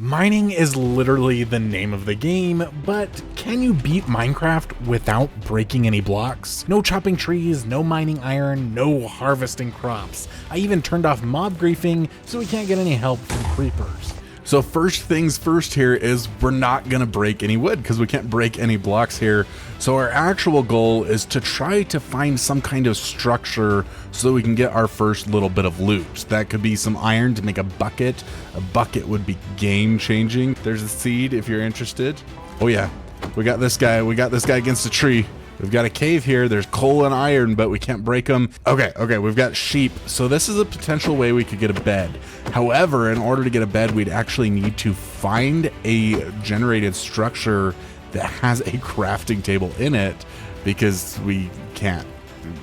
Mining is literally the name of the game, but can you beat Minecraft without breaking any blocks? No chopping trees, no mining iron, no harvesting crops. I even turned off mob griefing so we can't get any help from creepers. So first things first here is we're not gonna break any wood because we can't break any blocks here. So our actual goal is to try to find some kind of structure so we can get our first little bit of loot. That could be some iron to make a bucket. A bucket would be game changing. There's a seed if you're interested. Oh yeah, we got this guy against a tree. We've got a cave here. There's coal and iron, but we can't break them. Okay, we've got sheep. So this is a potential way we could get a bed. However, in order to get a bed, we'd actually need to find a generated structure that has a crafting table in it because we can't.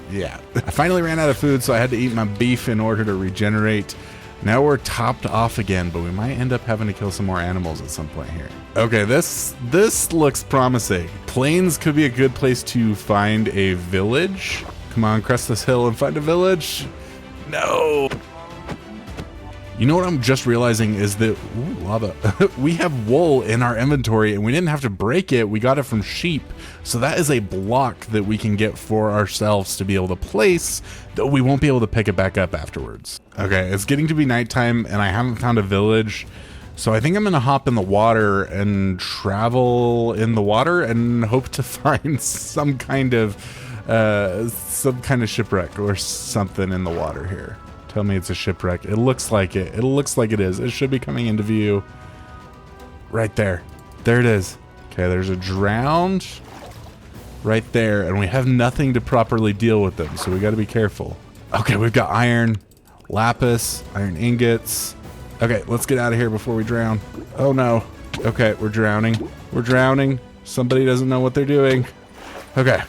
Yeah. I finally ran out of food, so I had to eat my beef in order to regenerate. Now we're topped off again, but we might end up having to kill some more animals at some point here. Okay, this looks promising. Plains could be a good place to find a village. Come on, crest this hill and find a village. No. You know what I'm just realizing is that, ooh, lava. We have wool in our inventory and we didn't have to break it. We got it from sheep. So that is a block that we can get for ourselves to be able to place, though we won't be able to pick it back up afterwards. Okay, it's getting to be nighttime and I haven't found a village. So I think I'm gonna hop in the water and travel in the water and hope to find some kind of shipwreck or something in the water here. Tell me it's a shipwreck. It looks like it. It looks like it is. It should be coming into view. Right there. There it is. Okay, there's a drowned right there, and we have nothing to properly deal with them, so we got to be careful. Okay, we've got iron, lapis, iron ingots. Okay, let's get out of here before we drown. Oh no. Okay, we're drowning. We're drowning. Somebody doesn't know what they're doing. Okay.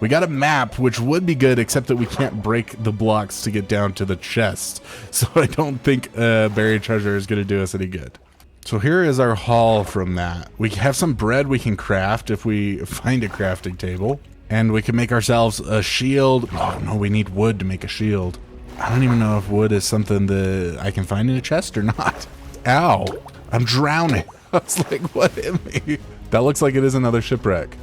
We got a map, which would be good, except that we can't break the blocks to get down to the chest. So I don't think buried treasure is going to do us any good. So here is our haul from that. We have some bread we can craft if we find a crafting table. And we can make ourselves a shield. Oh no, we need wood to make a shield. I don't even know if wood is something that I can find in a chest or not. Ow, I'm drowning. I was like, what hit me? That looks like it is another shipwreck.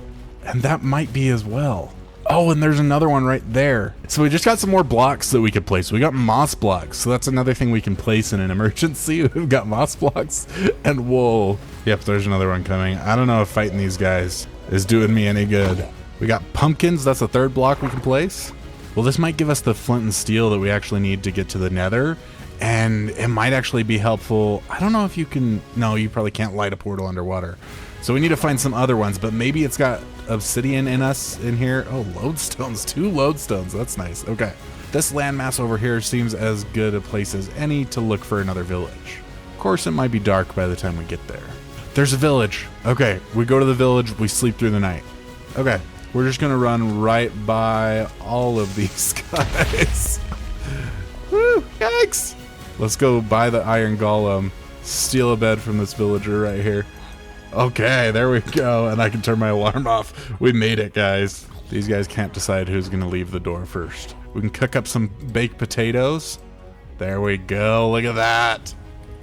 And that might be as well. Oh, and there's another one right there. So we just got some more blocks that we could place. We got moss blocks. So that's another thing we can place in an emergency. We've got moss blocks and wool. Yep, there's another one coming. I don't know if fighting these guys is doing me any good. We got pumpkins. That's the third block we can place. Well, this might give us the flint and steel that we actually need to get to the Nether. And it might actually be helpful. I don't know if you can. No, you probably can't light a portal underwater. So we need to find some other ones, but maybe it's got obsidian in us in here. Oh, lodestones, 2 lodestones. That's nice. Okay. This landmass over here seems as good a place as any to look for another village. Of course, it might be dark by the time we get there. There's a village. Okay, we go to the village, we sleep through the night. Okay, we're just gonna run right by all of these guys. Woo, yikes. Let's go buy the iron golem, steal a bed from this villager right here. Okay, there we go, and I can turn my alarm off. We made it, guys. These guys can't decide who's gonna leave the door first. We can cook up some baked potatoes. There we go, look at that.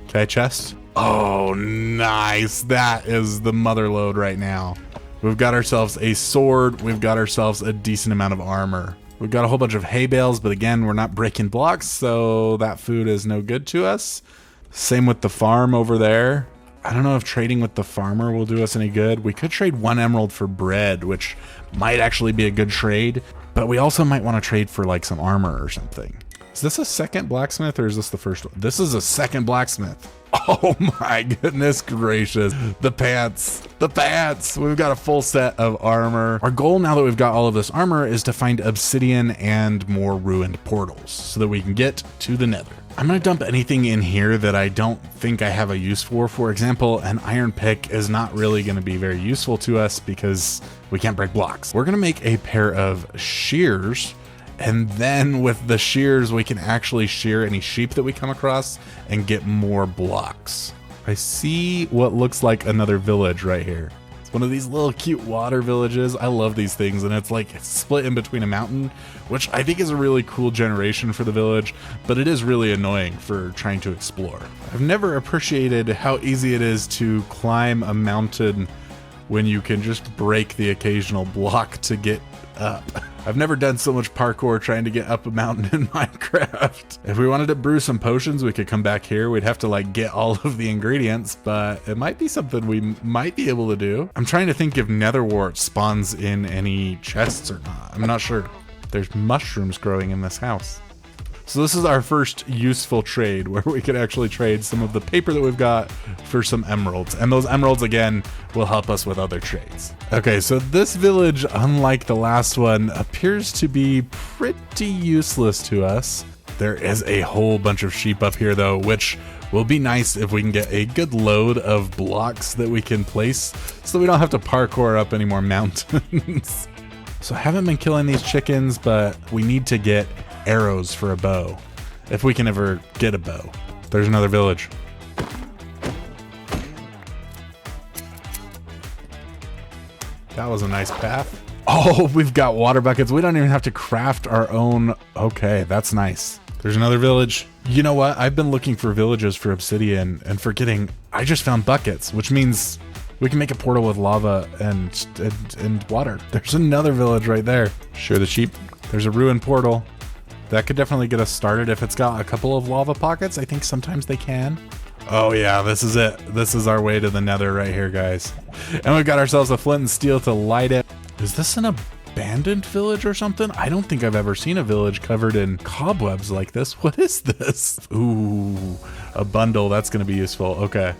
Okay, chest. Oh, nice. That is the mother lode right now. We've got ourselves a sword. We've got ourselves a decent amount of armor. We've got a whole bunch of hay bales, but again, we're not breaking blocks, so that food is no good to us. Same with the farm over there. I don't know if trading with the farmer will do us any good. We could trade 1 emerald for bread, which might actually be a good trade, but we also might want to trade for like some armor or something. Is this a second blacksmith or is this the first one? This is a second blacksmith. Oh my goodness gracious. The pants. We've got a full set of armor. Our goal now that we've got all of this armor is to find obsidian and more ruined portals so that we can get to the Nether. I'm gonna dump anything in here that I don't think I have a use for. For example, an iron pick is not really gonna be very useful to us because we can't break blocks. We're gonna make a pair of shears, and then with the shears, we can actually shear any sheep that we come across and get more blocks. I see what looks like another village right here. It's one of these little cute water villages. I love these things, and it's like it's split in between a mountain, which I think is a really cool generation for the village, but it is really annoying for trying to explore. I've never appreciated how easy it is to climb a mountain when you can just break the occasional block to get up. I've never done so much parkour trying to get up a mountain in Minecraft. If we wanted to brew some potions, we could come back here. We'd have to like get all of the ingredients, but it might be something we might be able to do. I'm trying to think if nether wart spawns in any chests or not. I'm not sure. There's mushrooms growing in this house. So this is our first useful trade where we could actually trade some of the paper that we've got for some emeralds. And those emeralds, again, will help us with other trades. Okay, so this village, unlike the last one, appears to be pretty useless to us. There is a whole bunch of sheep up here, though, which will be nice if we can get a good load of blocks that we can place so we don't have to parkour up any more mountains. So I haven't been killing these chickens, but we need to get arrows for a bow, if we can ever get a bow. There's another village. That was a nice path. Oh, we've got water buckets. We don't even have to craft our own. Okay, that's nice. There's another village. You know what? I've been looking for villages for obsidian and forgetting I just found buckets, which means we can make a portal with lava and water. There's another village right there. Sure, the sheep. There's a ruined portal. That could definitely get us started if it's got a couple of lava pockets. I think sometimes they can. Oh yeah, this is it. This is our way to the nether right here, guys. And we've got ourselves a flint and steel to light it. Is this an abandoned village or something? I don't think I've ever seen a village covered in cobwebs like this. What is this? Ooh, a bundle. That's going to be useful. Okay.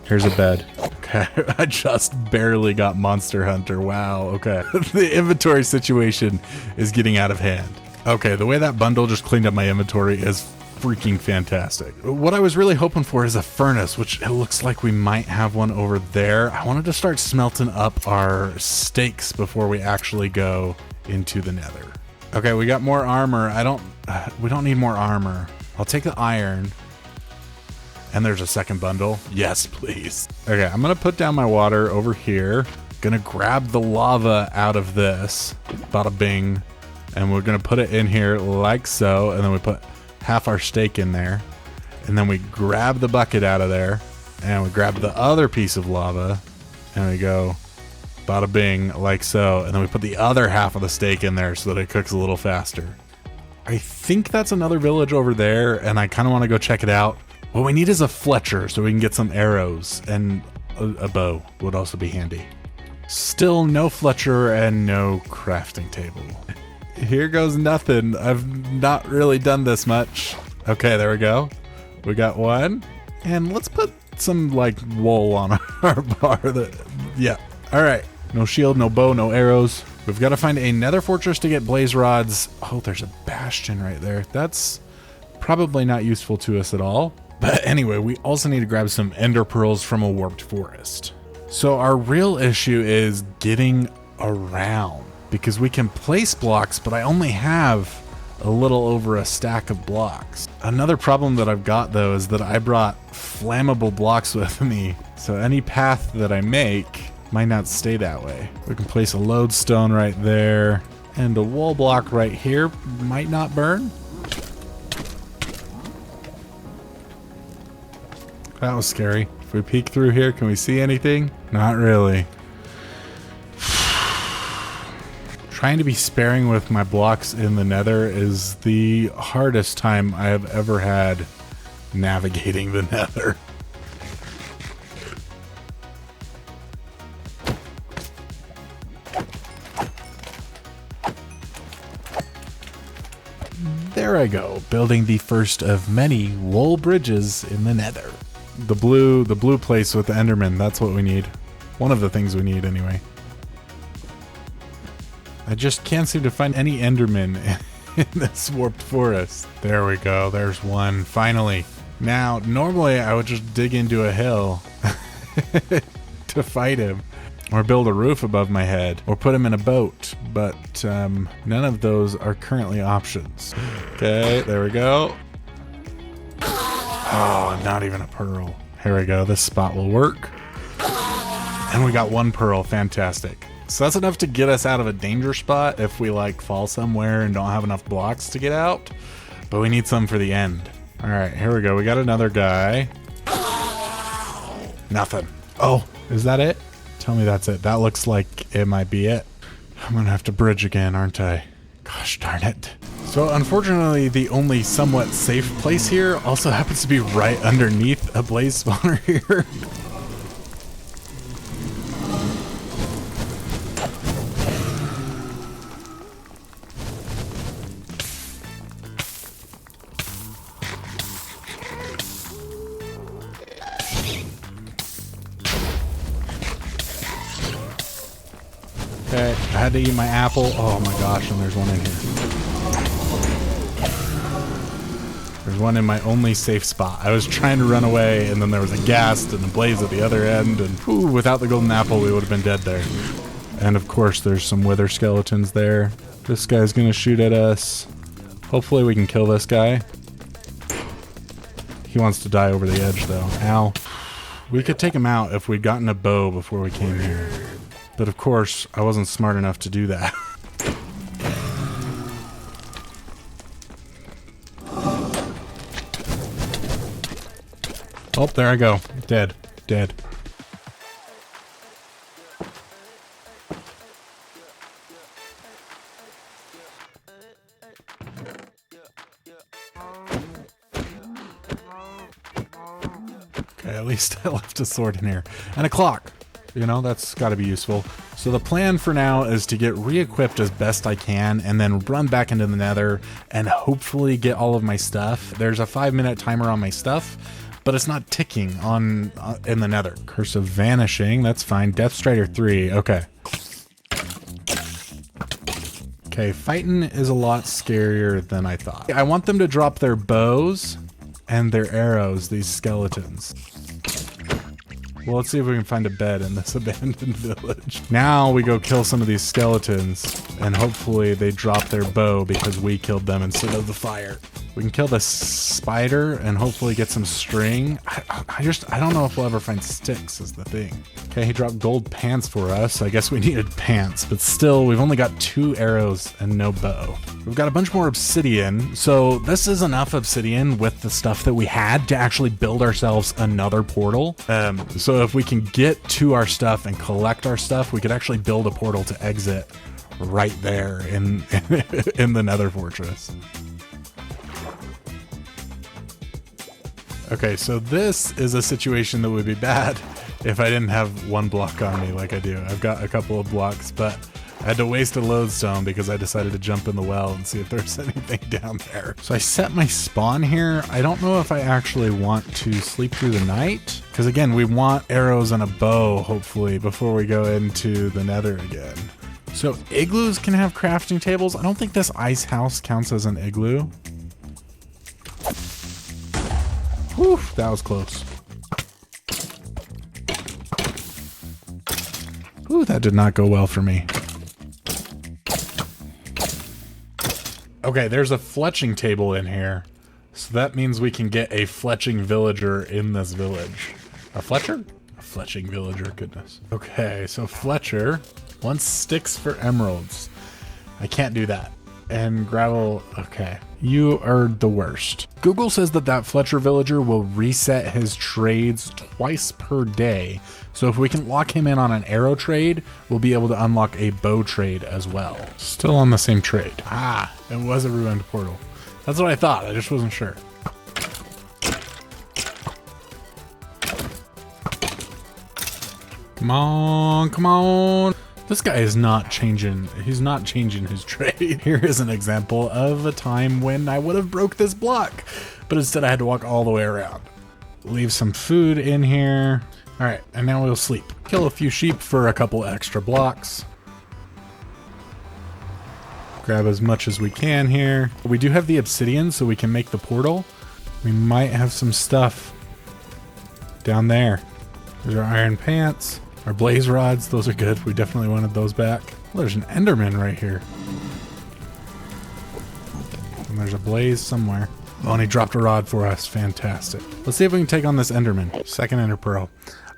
Here's a bed. Okay, I just barely got Monster Hunter. Wow, okay. The inventory situation is getting out of hand. Okay, the way that bundle just cleaned up my inventory is freaking fantastic. What I was really hoping for is a furnace, which it looks like we might have one over there. I wanted to start smelting up our steaks before we actually go into the nether. Okay, we got more armor. We don't need more armor. I'll take the iron. And there's a second bundle. Yes, please. Okay, I'm gonna put down my water over here. Gonna grab the lava out of this. Bada bing. And we're gonna put it in here like so, and then we put half our steak in there, and then we grab the bucket out of there, and we grab the other piece of lava, and we go bada bing like so, and then we put the other half of the steak in there so that it cooks a little faster. I think that's another village over there, and I kind of want to go check it out. What we need is a Fletcher so we can get some arrows, and a bow would also be handy. Still no Fletcher and no crafting table. Here goes nothing. I've not really done this much. Okay, there we go. We got one. And let's put some like wool on our bar. Yeah. All right. No shield, no bow, no arrows. We've got to find a nether fortress to get blaze rods. Oh, there's a bastion right there. That's probably not useful to us at all. But anyway, we also need to grab some ender pearls from a warped forest. So our real issue is getting around, because we can place blocks, but I only have a little over a stack of blocks. Another problem that I've got though is that I brought flammable blocks with me, so any path that I make might not stay that way. We can place a lodestone right there, and a wall block right here might not burn. That was scary. If we peek through here, can we see anything? Not really. Trying to be sparing with my blocks in the nether is the hardest time I have ever had navigating the nether. There I go, building the first of many wool bridges in the nether. The blue place with the Enderman, that's what we need. One of the things we need anyway. I just can't seem to find any Enderman in this warped forest. There we go, there's one, finally. Now, normally I would just dig into a hill to fight him, or build a roof above my head, or put him in a boat, but none of those are currently options. Okay, there we go. Oh, not even a pearl. Here we go, this spot will work. And we got 1 pearl. Fantastic. So that's enough to get us out of a danger spot if we like fall somewhere and don't have enough blocks to get out. But we need some for the end. All right, here we go. We got another guy. Nothing. Oh, is that it? Tell me that's it. That looks like it might be it. I'm gonna have to bridge again, aren't I? Gosh darn it. So unfortunately, the only somewhat safe place here also happens to be right underneath a blaze spawner here. Okay, I had to eat my apple. Oh my gosh, and there's one in here. There's one in my only safe spot. I was trying to run away, and then there was a ghast and a blaze at the other end, and whew, without the golden apple, we would have been dead there. And of course, there's some wither skeletons there. This guy's gonna shoot at us. Hopefully we can kill this guy. He wants to die over the edge, though. Ow. We could take him out if we'd gotten a bow before we came here. But of course, I wasn't smart enough to do that. Oh, there I go. Dead. Dead. Okay, at least I left a sword in here. And a clock. You know, that's got to be useful. So the plan for now is to get re-equipped as best I can and then run back into the Nether and hopefully get all of my stuff. There's a 5-minute timer on my stuff, but it's not ticking on in the Nether. Curse of Vanishing, that's fine. Death Strider 3, okay. Okay, fighting is a lot scarier than I thought. I want them to drop their bows and their arrows, these skeletons. Well, let's see if we can find a bed in this abandoned village. Now we go kill some of these skeletons, and hopefully they drop their bow because we killed them instead of the fire. We can kill the spider and hopefully get some string. I don't know if we'll ever find sticks is the thing. Okay, he dropped gold pants for us. I guess we needed pants, but still, we've only got 2 arrows and no bow. We've got a bunch more obsidian, so this is enough obsidian with the stuff that we had to actually build ourselves another portal. So if we can get to our stuff and collect our stuff, we could actually build a portal to exit right there in in the Nether fortress. Okay, so this is a situation that would be bad if I didn't have 1 block on me like I do. I've got a couple of blocks, but I had to waste a lodestone because I decided to jump in the well and see if there's anything down there. So I set my spawn here. I don't know if I actually want to sleep through the night, because again, we want arrows and a bow, hopefully, before we go into the Nether again. So igloos can have crafting tables. I don't think this ice house counts as an igloo. Whew, that was close. Ooh, that did not go well for me. Okay, there's a fletching table in here. So that means we can get a fletching villager in this village. A fletcher? A fletching villager, goodness. Okay, so Fletcher wants sticks for emeralds. I can't do that. And gravel, okay. You are the worst. Google says that Fletcher villager will reset his trades twice per day. So if we can lock him in on an arrow trade, we'll be able to unlock a bow trade as well. Still on the same trade. Ah, it was a ruined portal. That's what I thought, I just wasn't sure. Come on, come on. This guy is not changing, he's not changing his trade. Here is an example of a time when I would have broke this block, but instead I had to walk all the way around. Leave some food in here. All right, and now we'll sleep. Kill a few sheep for a couple extra blocks. Grab as much as we can here. We do have the obsidian, so we can make the portal. We might have some stuff down there. There's our iron pants. Our blaze rods, those are good. We definitely wanted those back. Well, there's an enderman right here. And there's a blaze somewhere. Oh, and he dropped a rod for us. Fantastic. Let's see if we can take on this Enderman. Second Ender Pearl.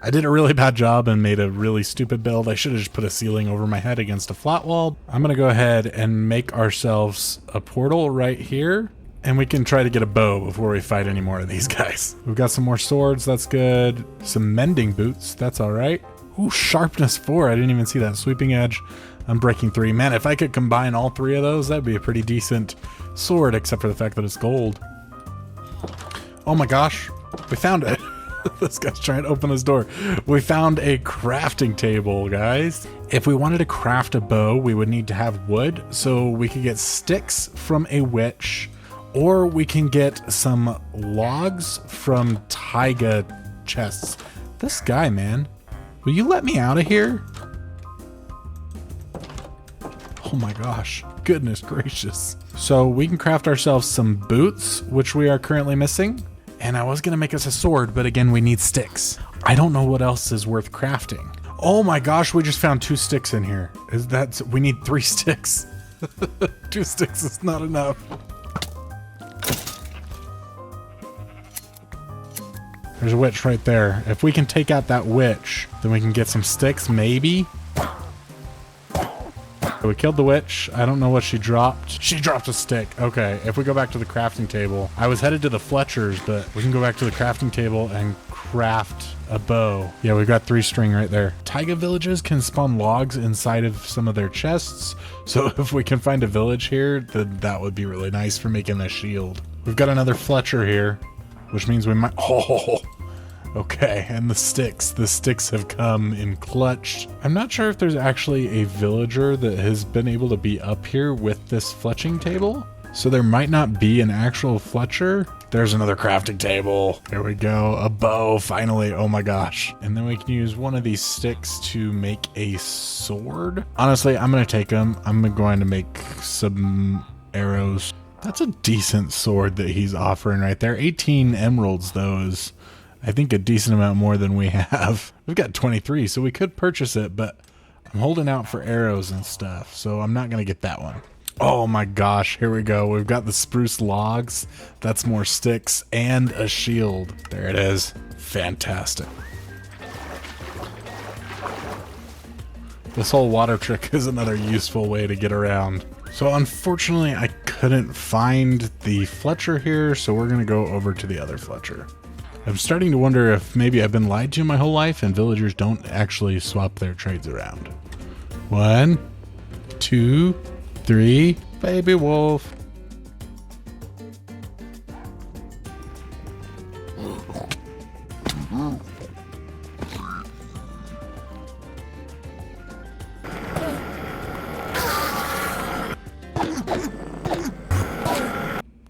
I did a really bad job and made a really stupid build. I should have just put a ceiling over my head against a flat wall. I'm going to go ahead and make ourselves a portal right here. And we can try to get a bow before we fight any more of these guys. We've got some more swords. That's good. Some mending boots. That's all right. Ooh, sharpness 4. I didn't even see that. Sweeping edge. Unbreaking 3. Man, if I could combine all 3 of those, that'd be a pretty decent sword, except for the fact that it's gold. Oh my gosh. We found it. This guy's trying to open his door. We found a crafting table, guys. If we wanted to craft a bow, we would need to have wood, so we could get sticks from a witch, or we can get some logs from taiga chests. This guy, man. Will you let me out of here? Oh my gosh. Goodness gracious. So we can craft ourselves some boots, which we are currently missing. And I was going to make us a sword, but again, we need sticks. I don't know what else is worth crafting. Oh my gosh, we just found 2 sticks in here. We need 3 sticks. 2 sticks is not enough. There's a witch right there. If we can take out that witch, then we can get some sticks, maybe. We killed the witch. I don't know what she dropped. She dropped a stick. Okay, if we go back to the crafting table. I was headed to the Fletchers, but we can go back to the crafting table and craft a bow. Yeah, we've got 3 string right there. Taiga villages can spawn logs inside of some of their chests. So if we can find a village here, then that would be really nice for making a shield. We've got another Fletcher here, which means we might... Oh, okay, and the sticks have come in clutch. I'm not sure if there's actually a villager that has been able to be up here with this fletching table. So there might not be an actual Fletcher. There's another crafting table. There we go, a bow, finally, oh my gosh. And then we can use one of these sticks to make a sword. Honestly, I'm gonna take them. I'm going to make some arrows. That's a decent sword that he's offering right there. 18 emeralds, though, is... I think a decent amount more than we have. We've got 23, so we could purchase it, but I'm holding out for arrows and stuff, so I'm not going to get that one. Oh my gosh, here we go. We've got the spruce logs. That's more sticks and a shield. There it is. Fantastic. This whole water trick is another useful way to get around. So unfortunately, I couldn't find the Fletcher here, so we're going to go over to the other Fletcher. I'm starting to wonder if maybe I've been lied to my whole life and villagers don't actually swap their trades around. 1, 2, 3, baby wolf.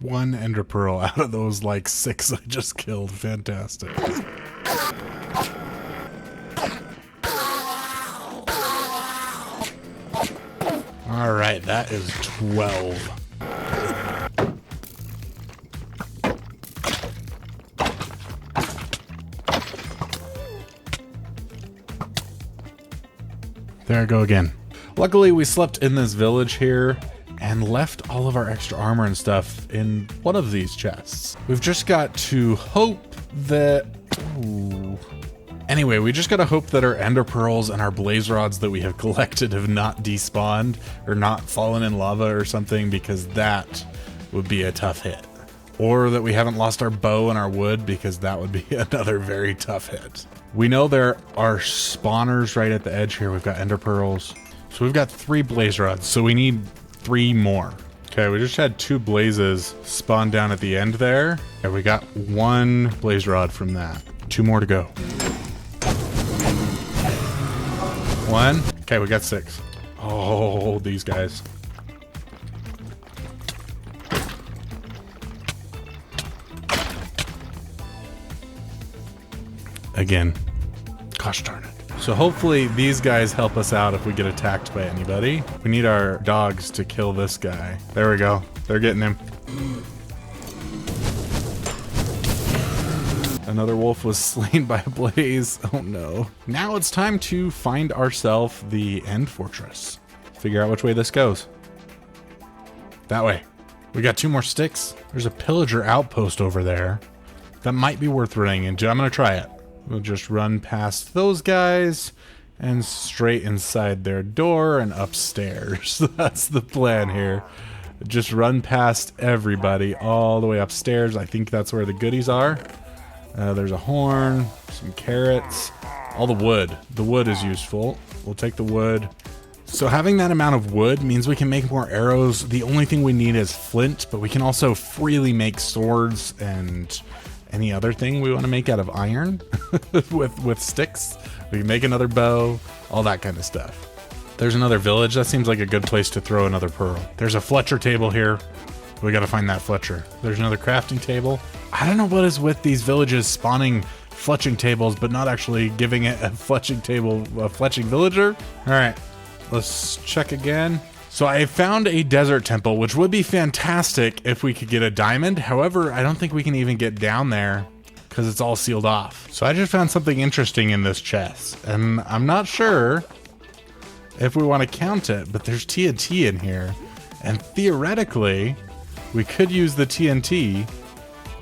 One ender pearl out of those like 6 I just killed. Fantastic. All right, that is 12. There I go again. Luckily, we slept in this village here and left all of our extra armor and stuff in one of these chests. We've just got to hope that... Ooh. Anyway, we just gotta hope that our ender pearls and our blaze rods that we have collected have not despawned or not fallen in lava or something, because that would be a tough hit. Or that we haven't lost our bow and our wood, because that would be another very tough hit. We know there are spawners right at the edge here. We've got ender pearls. So we've got 3 blaze rods, so we need 3 more. Okay, we just had 2 blazes spawn down at the end there. And we got 1 blaze rod from that. 2 more to go. 1. Okay, we got 6. Oh, these guys. Again. Gosh darn it. So hopefully these guys help us out if we get attacked by anybody. We need our dogs to kill this guy. There we go. They're getting him. Another wolf was slain by a blaze. Oh no. Now it's time to find ourselves the end fortress. Figure out which way this goes. That way. We got 2 more sticks. There's a pillager outpost over there. That might be worth running into. I'm gonna try it. We'll just run past those guys and straight inside their door and upstairs. That's the plan here. Just run past everybody all the way upstairs. I think that's where the goodies are. There's a horn, some carrots, all the wood. The wood is useful. We'll take the wood. So having that amount of wood means we can make more arrows. The only thing we need is flint, but we can also freely make swords and any other thing we want to make out of iron with sticks. We can make another bow, all that kind of stuff. There's another village. That seems like a good place to throw another pearl. There's a Fletcher table here. We got to find that Fletcher. There's another crafting table. I don't know what is with these villages spawning fletching tables, but not actually giving it a fletching table, a fletching villager. All right. Let's check again. So I found a desert temple, which would be fantastic if we could get a diamond. However, I don't think we can even get down there because it's all sealed off. So I just found something interesting in this chest, and I'm not sure if we want to count it, but there's TNT in here. And theoretically, we could use the TNT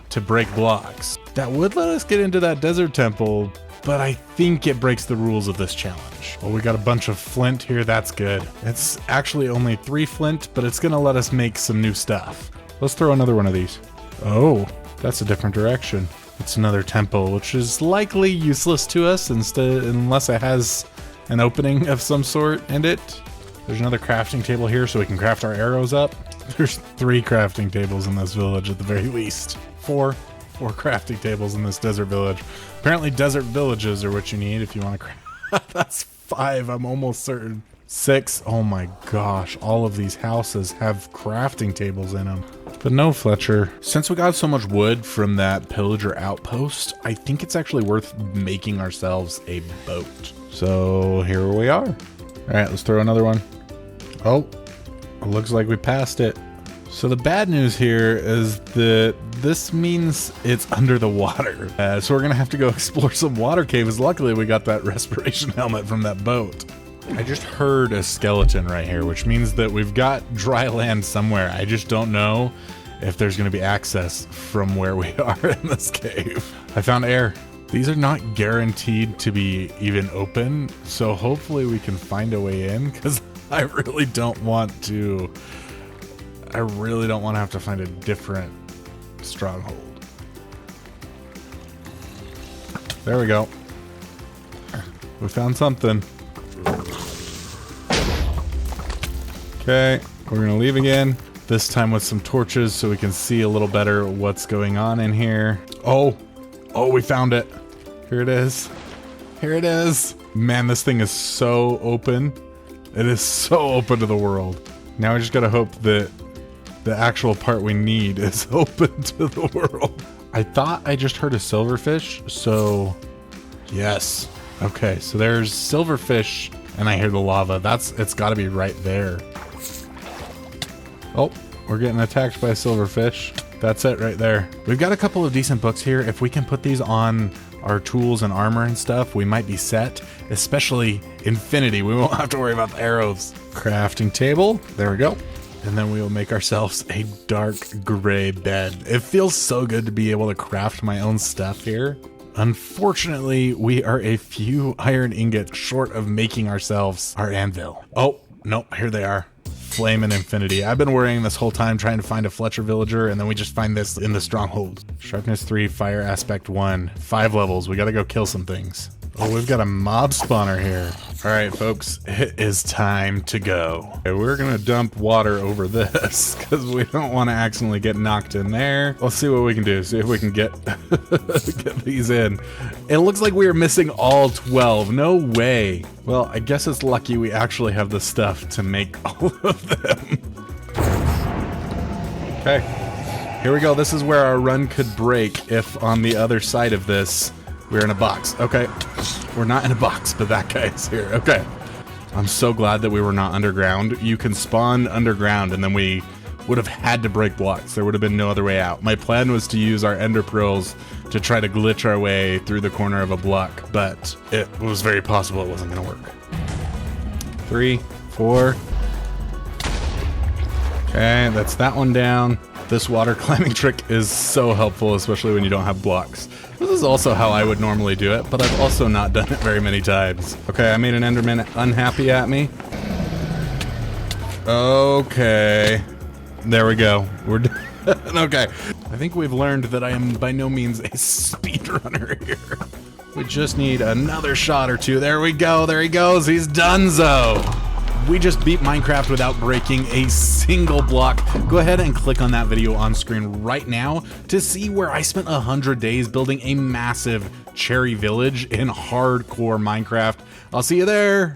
to break blocks. That would let us get into that desert temple, but I think it breaks the rules of this challenge. Well, we got a bunch of flint here. That's good. It's actually only 3 flint, but it's gonna let us make some new stuff. Let's throw another one of these. Oh, that's a different direction. It's another temple, which is likely useless to us unless it has an opening of some sort in it. There's another crafting table here so we can craft our arrows up. There's 3 crafting tables in this village at the very least. 4 crafting tables in this desert village. Apparently desert villages are what you need if you want to craft. That's 5, I'm almost certain. 6, oh my gosh, all of these houses have crafting tables in them. But no Fletcher. Since we got so much wood from that pillager outpost, I think it's actually worth making ourselves a boat. So here we are. All right, let's throw another one. Oh, it looks like we passed it. So the bad news here is that this means it's under the water. So we're gonna have to go explore some water caves. Luckily, we got that respiration helmet from that boat. I just heard a skeleton right here, which means that we've got dry land somewhere. I just don't know if there's gonna be access from where we are in this cave. I found air. These are not guaranteed to be even open, so hopefully we can find a way in, because I really don't want to have to find a different stronghold. There we go. We found something. Okay, we're gonna leave again. This time with some torches so we can see a little better what's going on in here. Oh, we found it. Here it is. Here it is. Man, this thing is so open. It is so open to the world. Now we just gotta hope that the actual part we need is open to the world. I thought I just heard a silverfish, so yes. Okay, so there's silverfish and I hear the lava. It's gotta be right there. Oh, we're getting attacked by a silverfish. That's it right there. We've got a couple of decent books here. If we can put these on our tools and armor and stuff, we might be set, especially infinity. We won't have to worry about the arrows. Crafting table, there we go. And then we will make ourselves a dark gray bed. It feels so good to be able to craft my own stuff here. Unfortunately, we are a few iron ingots short of making ourselves our anvil. Oh, no, here they are. Flame and infinity. I've been worrying this whole time trying to find a Fletcher villager, and then we just find this in the stronghold. Sharpness 3, fire aspect 1, 5 levels. We gotta go kill some things. Oh, we've got a mob spawner here. All right, folks, it is time to go. Okay, we're gonna dump water over this because we don't want to accidentally get knocked in there. Let's see what we can do. See if we can get get these in. It looks like we are missing all 12. No way. Well, I guess it's lucky we actually have the stuff to make all of them. Okay, here we go. This is where our run could break if on the other side of this we're in a box. Okay, we're not in a box, but that guy is here. Okay, I'm so glad that we were not underground. You can spawn underground and then we would have had to break blocks. There would have been no other way out. My plan was to use our ender pearls to try to glitch our way through the corner of a block, but it was very possible it wasn't gonna work. 3, 4. Okay, that's that one down. This water climbing trick is so helpful, especially when you don't have blocks. This is also how I would normally do it, but I've also not done it very many times. Okay, I made an Enderman unhappy at me. Okay. There we go. We're done. Okay. I think we've learned that I am by no means a speedrunner here. We just need another shot or two. There we go. There he goes. He's donezo. We just beat Minecraft without breaking a single block. Go ahead and click on that video on screen right now to see where I spent 100 days building a massive cherry village in hardcore Minecraft. I'll see you there.